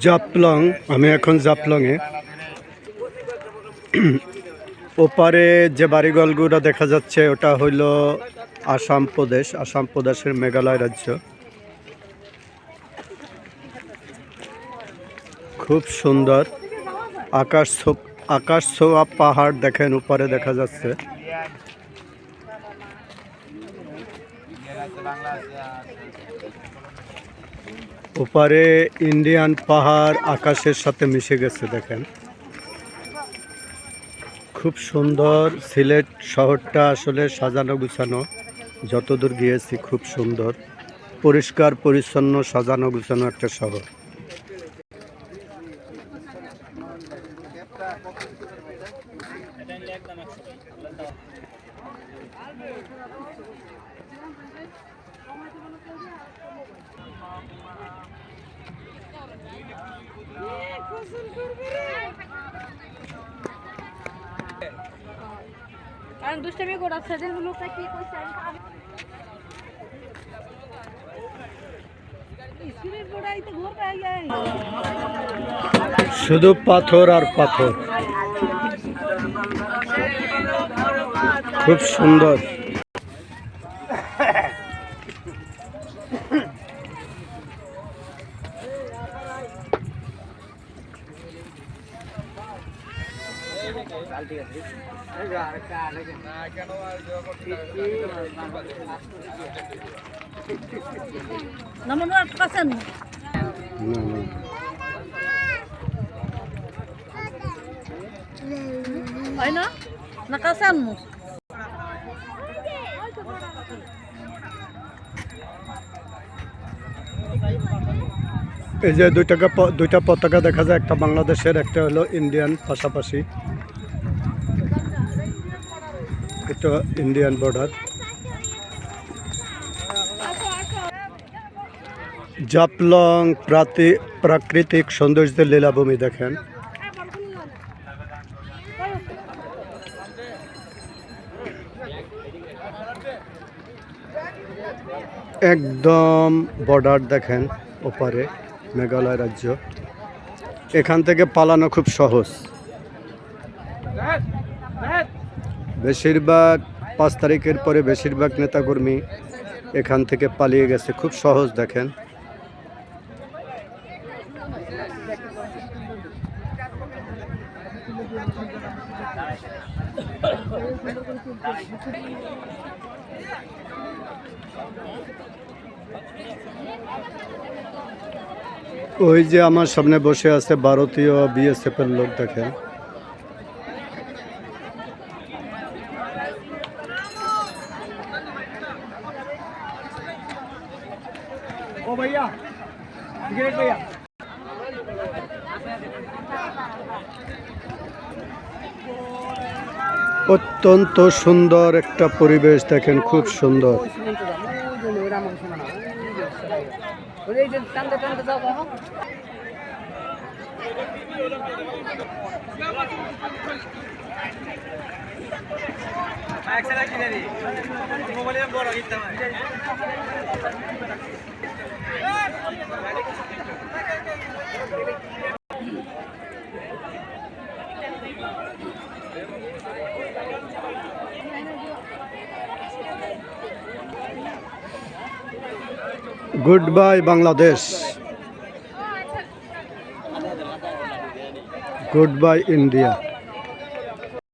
জাফলং, আমি এখন জাফলংয়ে। ওপারে যে বাড়িঘরগুলো দেখা যাচ্ছে ওটা হইল আসাম প্রদেশ, আসাম প্রদেশের মেঘালয় রাজ্য। খুব সুন্দর আকাশ ছোঁয়া পাহাড় দেখেন উপরে দেখা যাচ্ছে। ওপারে ইন্ডিয়ান পাহাড় আকাশের সাথে মিশে গেছে দেখেন। খুব সুন্দর। সিলেট শহরটা আসলে সাজানো গুছানো, যতদূর গিয়েছি খুব সুন্দর, পরিষ্কার পরিচ্ছন্ন, সাজানো গুছানো একটা শহর। শুধু পাথর আর পাথর, খুব সুন্দর। এই যে দুইটা পতাকা দেখা যায়, একটা বাংলাদেশের, একটা হলো ইন্ডিয়ান, পাশাপাশি। এটা ইন্ডিয়ান বর্ডার। জাফলং প্রাকৃতিক সৌন্দর্যের লীলাভূমি দেখেন। একদম বর্ডার দেখেন ওপারে, মেঘালয় রাজ্য। এখান থেকে পালানো খুব সহজ। বেশিরভাগ 5 তারিখের পরে বেশিরভাগ নেতাকর্মী এখান থেকে পালিয়ে গেছে, খুব সহজ দেখেন। ওই যে আমার সামনে বসে আছে ভারতীয় বিএসএফ এর লোক দেখেন। ও ভাইয়া, সিগারেট ভাইয়া। অত্যন্ত সুন্দর একটা পরিবেশ দেখেন, খুব সুন্দর। Good bye Bangladesh, good bye India.